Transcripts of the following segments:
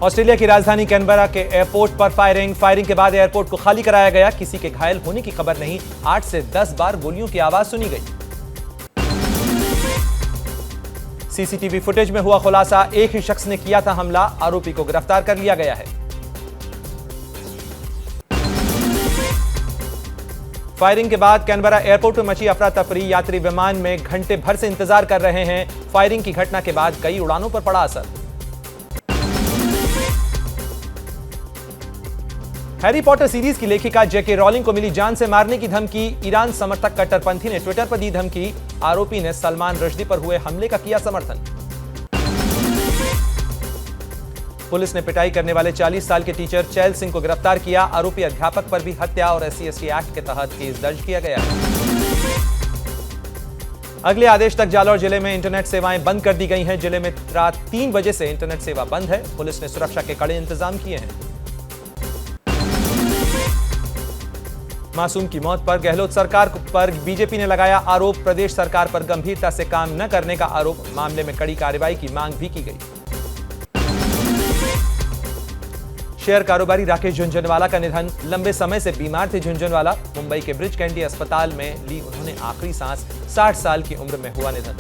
Australia की राजधानी Canberra के एयरपोर्ट पर फायरिंग के बाद एयरपोर्ट को खाली कराया गया। किसी के घायल होने की खबर नहीं। 8 से 10 बार गोलियों की आवाज सुनी गई। सीसीटीवी फुटेज में हुआ खुलासा, एक ही शख्स ने किया था हमला। आरोपी को गिरफ्तार कर लिया गया है। फायरिंग के बाद कैनबरा एयरपोर्ट में मची अफरा तफरी। यात्री विमान में घंटे भर से इंतजार कर रहे हैं। फायरिंग की घटना के बाद कई उड़ानों पर पड़ा असर। हैरी पॉटर सीरीज की लेखिका जेके रॉलिंग को मिली जान से मारने की धमकी। ईरान समर्थक कट्टरपंथी ने ट्विटर पर दी धमकी। आरोपी ने सलमान रश्दी पर हुए हमले का किया समर्थन। पुलिस ने पिटाई करने वाले 40 साल के टीचर चैल सिंह को गिरफ्तार किया। आरोपी अध्यापक पर भी हत्या और SC/ST एक्ट के तहत केस दर्ज किया गया है। अगले आदेश तक जालौर जिले में इंटरनेट सेवाएं बंद कर दी गई हैं। जिले में रात 3 बजे से इंटरनेट सेवा बंद है। पुलिस ने सुरक्षा के कड़े इंतजाम किए हैं। मासूम की मौत पर गहलोत सरकार पर बीजेपी ने लगाया आरोप। प्रदेश सरकार पर गंभीरता से काम न करने का आरोप। मामले में कड़ी कार्रवाई की मांग भी की गई। शेयर कारोबारी राकेश झुंझुनवाला का निधन। लंबे समय से बीमार थे झुंझुनवाला। मुंबई के ब्रिज कैंडी अस्पताल में ली उन्होंने आखिरी सांस। 60 साल की उम्र में हुआ निधन।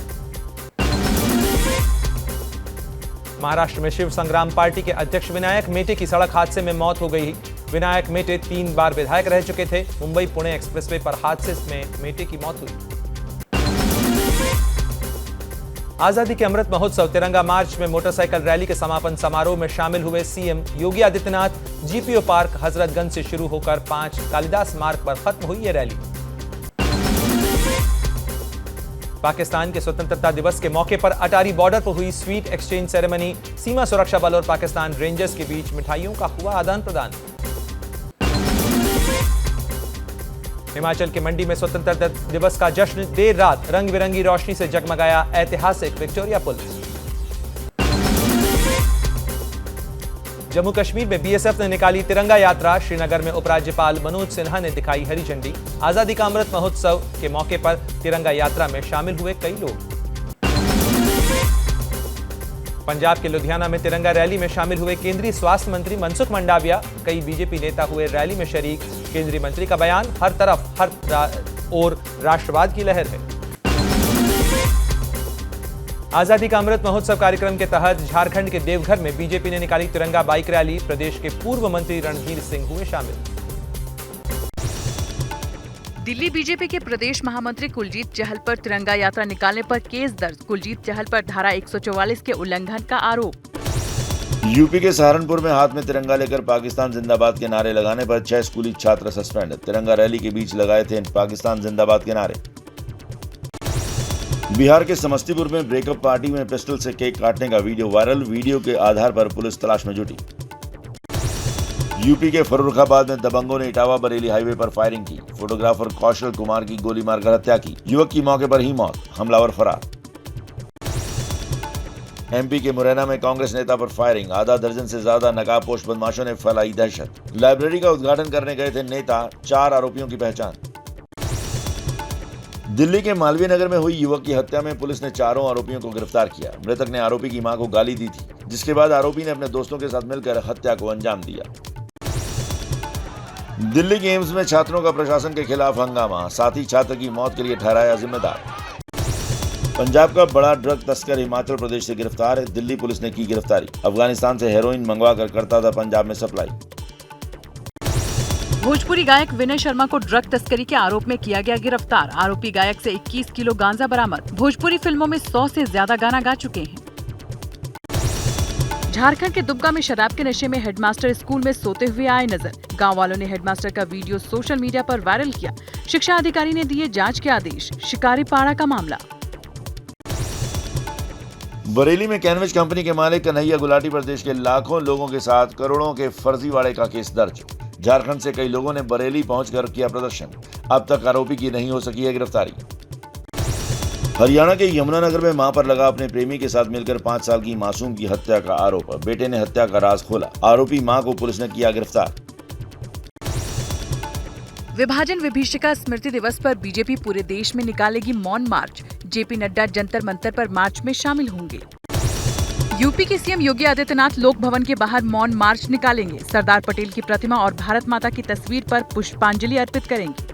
महाराष्ट्र में शिव संग्राम पार्टी के अध्यक्ष विनायक मेटे की सड़क हादसे में मौत हो गई। विनायक मेटे 3 बार विधायक रह चुके थे। मुंबई पुणे एक्सप्रेसवे पर हादसे में मेटे की मौत हुई। आजादी के अमृत महोत्सव तिरंगा मार्च में मोटरसाइकिल रैली के समापन समारोह में शामिल हुए CM Yogi Adityanath. GPO park Hazratganj से शुरू होकर 5 कालिदास मार्ग पर खत्म हुई ये रैली। पाकिस्तान के स्वतंत्रता दिवस के मौके पर अटारी बॉर्डर पर हुई स्वीट एक्सचेंज सेरेमनी। सीमा सुरक्षा बल और पाकिस्तान रेंजर्स के बीच मिठाइयों का हुआ आदान प्रदान। हिमाचल के मंडी में स्वतंत्रता दिवस का जश्न देर रात रंग बिरंगी रोशनी से जगमगाया ऐतिहासिक विक्टोरिया पुल। जम्मू कश्मीर में बीएसएफ ने निकाली तिरंगा यात्रा। श्रीनगर में उपराज्यपाल मनोज सिन्हा ने दिखाई हरी झंडी। आजादी का अमृत महोत्सव के मौके पर तिरंगा यात्रा में शामिल हुए कई लोग। पंजाब के लुधियाना में तिरंगा रैली में शामिल हुए केंद्रीय स्वास्थ्य मंत्री मनसुख मंडाविया। कई बीजेपी नेता हुए रैली में शरीक। केंद्रीय मंत्री का बयान, हर तरफ हर ओर राष्ट्रवाद की लहर है। आजादी का अमृत महोत्सव कार्यक्रम के तहत झारखंड के देवघर में बीजेपी ने निकाली तिरंगा बाइक रैली। प्रदेश के पूर्व मंत्री रणधीर सिंह हुए शामिल। दिल्ली बीजेपी के प्रदेश महामंत्री कुलजीत चहल पर तिरंगा यात्रा निकालने पर केस दर्ज। कुलजीत चहल पर धारा 144 के उल्लंघन का आरोप। यूपी के सहारनपुर में हाथ में तिरंगा लेकर पाकिस्तान जिंदाबाद के नारे लगाने पर 6 स्कूली छात्र सस्पेंड। तिरंगा रैली के बीच लगाए थे पाकिस्तान जिंदाबाद के नारे। बिहार के समस्तीपुर में ब्रेकअप पार्टी में पिस्टल से केक काटने का वीडियो वायरल। वीडियो के आधार पर पुलिस तलाश में जुटी। यूपी के फर्रुखाबाद में दबंगों ने इटावा बरेली हाईवे पर फायरिंग की। फोटोग्राफर कौशल कुमार की गोली मारकर हत्या की। युवक की मौके पर ही मौत, हमलावर फरार। एमपी के मुरैना में कांग्रेस नेता पर फायरिंग। आधा दर्जन से ज्यादा नकाबपोश बदमाशों ने फैलाई दहशत। लाइब्रेरी का उद्घाटन करने गए थे नेता। 4 आरोपियों की पहचान। दिल्ली के मालवीय नगर में हुई युवक की हत्या में पुलिस ने 4 आरोपियों को गिरफ्तार किया। मृतक ने आरोपी की मां को गाली दी थी, जिसके बाद आरोपी ने अपने दोस्तों के साथ मिलकर हत्या को अंजाम दिया। दिल्ली के एम्स में छात्रों का प्रशासन के खिलाफ हंगामा। साथी छात्र की मौत के लिए ठहराया जिम्मेदार। पंजाब का बड़ा ड्रग तस्कर हिमाचल प्रदेश से गिरफ्तार है। दिल्ली पुलिस ने की गिरफ्तारी। अफगानिस्तान से हेरोइन मंगवा कर करता था पंजाब में सप्लाई। भोजपुरी गायक विनय शर्मा को ड्रग तस्करी के आरोप में किया गया गिरफ्तार। आरोपी गायक से 21 किलो गांजा बरामद। भोजपुरी फिल्मों में 100 से ज्यादा गाना गा चुके हैं। झारखंड के दुबका में शराब के नशे में हेडमास्टर स्कूल में सोते हुए आए नजर। गांव वालों ने हेडमास्टर का वीडियो सोशल मीडिया पर वायरल किया। शिक्षा अधिकारी ने दिए जांच के आदेश। शिकारीपाड़ा का मामला। बरेली में कैनवेज कंपनी के मालिक कन्हैया गुलाटी पर देश के लाखों लोगों के साथ करोड़ों के फर्जीवाड़े का केस दर्ज। झारखंड से कई लोगों ने बरेली पहुंचकर किया प्रदर्शन। अब तक आरोपी की नहीं हो सकी है गिरफ्तारी। हरियाणा के यमुनानगर में मां पर लगा अपने प्रेमी के साथ मिलकर 5 साल की मासूम की हत्या का आरोप। बेटे ने हत्या का राज खोला। आरोपी मां को पुलिस ने किया गिरफ्तार। विभाजन विभीषिका स्मृति दिवस पर बीजेपी पूरे देश में निकालेगी मौन मार्च। जेपी नड्डा जंतर मंतर पर मार्च में शामिल होंगे। यूपी के सीएम योगी आदित्यनाथ लोक भवन के बाहर मौन मार्च निकालेंगे। सरदार पटेल की प्रतिमा और भारत माता की तस्वीर पर पुष्पांजलि अर्पित करेंगे।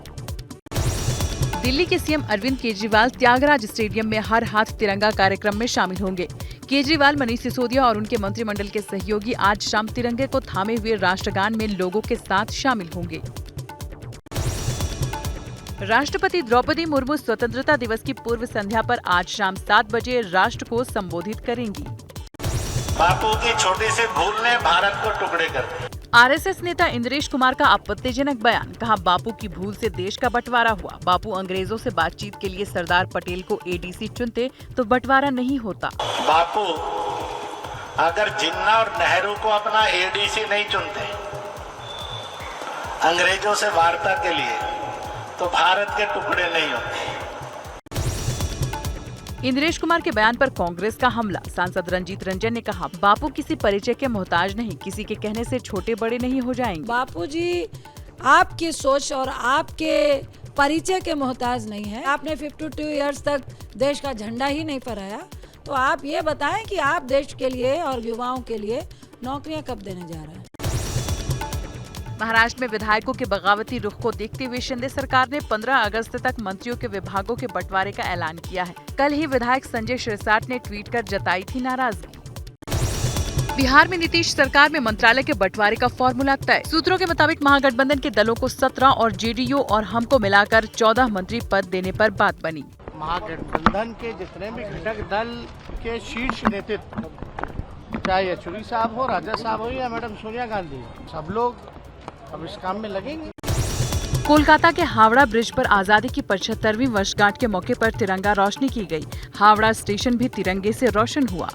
दिल्ली के सीएम अरविंद केजरीवाल त्यागराज स्टेडियम में हर हाथ तिरंगा कार्यक्रम में शामिल होंगे। केजरीवाल, मनीष सिसोदिया और उनके मंत्रिमंडल के सहयोगी आज शाम तिरंगे को थामे हुए राष्ट्रगान में लोगों के साथ शामिल होंगे। राष्ट्रपति द्रौपदी मुर्मू स्वतंत्रता दिवस की पूर्व संध्या पर आज शाम 7 बजे राष्ट्र को संबोधित करेंगी। बापू की छोटी सी भूल ने भारत को टुकड़े कर दिया। आरएसएस नेता इंद्रेश कुमार का आपत्तिजनक बयान, कहा बापू की भूल से देश का बंटवारा हुआ। बापू अंग्रेजों से बातचीत के लिए सरदार पटेल को एडीसी चुनते तो बंटवारा नहीं होता। बापू अगर जिन्ना और नेहरू को अपना एडीसी नहीं चुनते अंग्रेजों से वार्ता के लिए, तो भारत के टुकड़े नहीं होते। इंद्रेश कुमार के बयान पर कांग्रेस का हमला। सांसद रंजीत रंजन ने कहा, बापू किसी परिचय के मोहताज नहीं, किसी के कहने से छोटे बड़े नहीं हो जाएंगे। बापू जी आपकी सोच और आपके परिचय के मोहताज नहीं है। आपने 52 इयर्स तक देश का झंडा ही नहीं फहराया, तो आप ये बताएं कि आप देश के लिए और युवाओं के लिए नौकरियां कब देने जा रहे हैं। महाराष्ट्र में विधायकों के बगावती रुख को देखते हुए शिंदे सरकार ने 15 अगस्त तक मंत्रियों के विभागों के बंटवारे का ऐलान किया है। कल ही विधायक संजय शिरसाट ने ट्वीट कर जताई थी नाराजगी। बिहार में नीतीश सरकार में मंत्रालय के बंटवारे का फॉर्मूला तय। सूत्रों के मुताबिक महागठबंधन के दलों को 17 और जेडीयू और हम को मिलाकर 14 मंत्री पद देने पर बात बनी। महागठबंधन के जितने भी घटक दल के शीर्ष नेतृत्व, चाहे येचुरी साहब हो, राजा साहब हो या मैडम सोनिया गांधी, सब लोग अब इस काम में लगेंगे। कोलकाता के हावड़ा ब्रिज पर आजादी की 75वीं वर्षगांठ के मौके पर तिरंगा रोशनी की गई। हावड़ा स्टेशन भी तिरंगे से रोशन हुआ।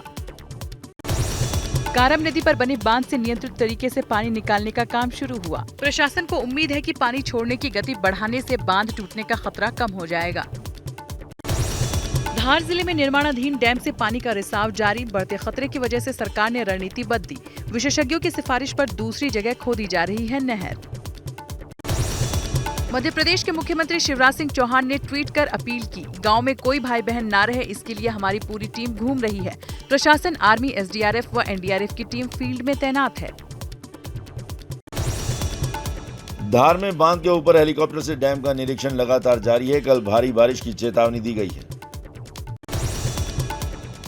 कारम नदी पर बने बांध से नियंत्रित तरीके से पानी निकालने का काम शुरू हुआ। प्रशासन को उम्मीद है कि पानी छोड़ने की गति बढ़ाने से बांध टूटने का खतरा कम हो जाएगा। धार जिले में निर्माणाधीन डैम से पानी का रिसाव जारी। बढ़ते खतरे की वजह से सरकार ने रणनीति बदली। विशेषज्ञों की सिफारिश पर दूसरी जगह खोदी जा रही है नहर। मध्य प्रदेश के मुख्यमंत्री शिवराज सिंह चौहान ने ट्वीट कर अपील की, गांव में कोई भाई बहन ना रहे, इसके लिए हमारी पूरी टीम घूम रही है। प्रशासन, आर्मी, एसडीआरएफ व एनडीआरएफ की टीम फील्ड में तैनात है। धार में बांध के ऊपर हेलीकॉप्टर से डैम का निरीक्षण लगातार जारी है। कल भारी बारिश की चेतावनी दी गई है।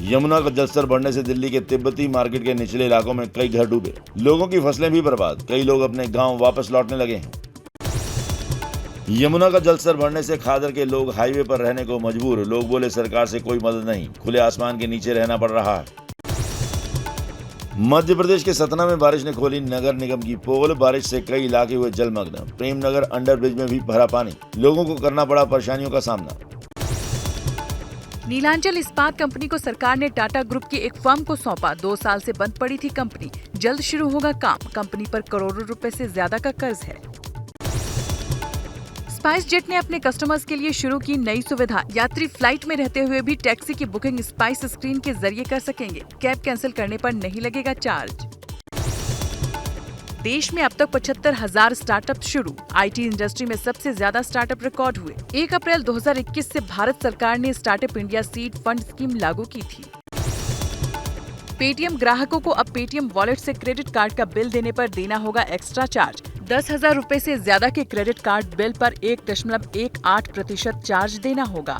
यमुना का जलस्तर बढ़ने से दिल्ली के तिब्बती मार्केट के निचले इलाकों में कई घर डूबे। लोगों की फसलें भी बर्बाद। कई लोग अपने गांव वापस लौटने लगे हैं। यमुना का जलस्तर बढ़ने से खादर के लोग हाईवे पर रहने को मजबूर। लोग बोले सरकार से कोई मदद नहीं, खुले आसमान के नीचे रहना पड़ रहा है। मध्य प्रदेश के सतना में बारिश ने खोली नगर निगम की पोल। बारिश से कई इलाके हुए जलमग्न। प्रेमनगर अंडर ब्रिज में भी भरा पानी। लोगों को करना पड़ा परेशानियों का सामना। नीलांचल इस्पात कंपनी को सरकार ने टाटा ग्रुप की एक फर्म को सौंपा। 2 साल से बंद पड़ी थी कंपनी, जल्द शुरू होगा काम। कंपनी पर करोड़ों रुपए से ज्यादा का कर्ज है। स्पाइस जेट ने अपने कस्टमर्स के लिए शुरू की नई सुविधा। यात्री फ्लाइट में रहते हुए भी टैक्सी की बुकिंग स्पाइस स्क्रीन के जरिए कर सकेंगे। कैब कैंसिल करने पर नहीं लगेगा चार्ज। देश में अब तक 75,000 स्टार्टअप शुरू। आईटी इंडस्ट्री में सबसे ज्यादा स्टार्टअप रिकॉर्ड हुए। 1 अप्रैल 2021 से भारत सरकार ने startup India seed fund scheme लागू की थी। पेटीएम ग्राहकों को अब पेटीएम वॉलेट से क्रेडिट कार्ड का बिल देने पर देना होगा एक्स्ट्रा चार्ज। 10,000 रुपए से ज्यादा के क्रेडिट कार्ड बिल पर 1.18% चार्ज देना होगा।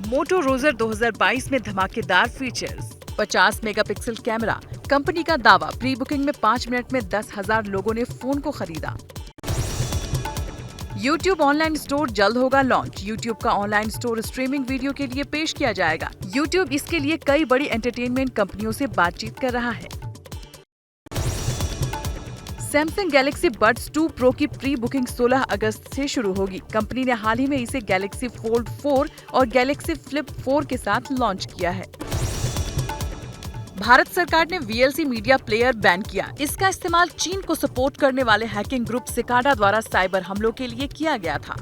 मोटो रोजर 2022 में धमाकेदार फीचर्स। 50 megapixel camera. कंपनी का दावा, प्री बुकिंग में 5 मिनट में 10,000 लोगों ने फोन को खरीदा। YouTube ऑनलाइन स्टोर जल्द होगा लॉन्च। YouTube का ऑनलाइन स्टोर स्ट्रीमिंग वीडियो के लिए पेश किया जाएगा। YouTube इसके लिए कई बड़ी एंटरटेनमेंट कंपनियों से बातचीत कर रहा है। सैमसंग गैलेक्सी बड्स 2 प्रो की प्री बुकिंग 16 अगस्त से शुरू होगी। कंपनी ने हाल ही में इसे गैलेक्सी फोल्ड 4 और गैलेक्सी फ्लिप 4 के साथ लॉन्च किया है। भारत सरकार ने VLC मीडिया प्लेयर बैन किया। इसका इस्तेमाल चीन को सपोर्ट करने वाले हैकिंग ग्रुप सिकाडा द्वारा साइबर हमलों के लिए किया गया था।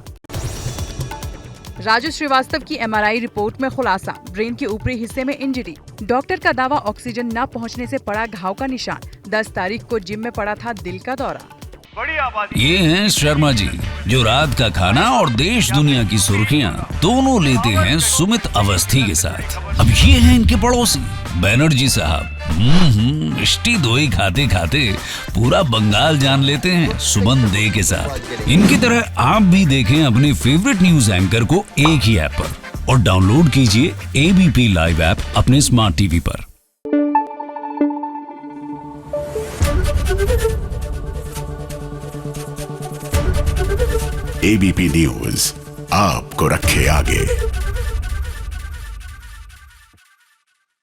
राजू श्रीवास्तव की MRI रिपोर्ट में खुलासा, ब्रेन के ऊपरी हिस्से में इंजरी। डॉक्टर का दावा ऑक्सीजन न पहुंचने से पड़ा घाव का निशान। 10 तारीख को जिम में पड़ा था दिल का दौरा। ये हैं शर्मा जी, जो रात का खाना और देश दुनिया की सुर्खियां दोनों लेते हैं सुमित अवस्थी के साथ। अब ये हैं इनके पड़ोसी बनर्जी साहब। मिष्टी दोई खाते खाते पूरा बंगाल जान लेते हैं सुमन दे के साथ। इनकी तरह आप भी देखें अपने फेवरेट न्यूज एंकर को एक ही ऐप पर और डाउनलोड कीजिए एबीपी लाइव ऐप अपने स्मार्ट टीवी पर। एबीपी न्यूज आपको रखे आगे।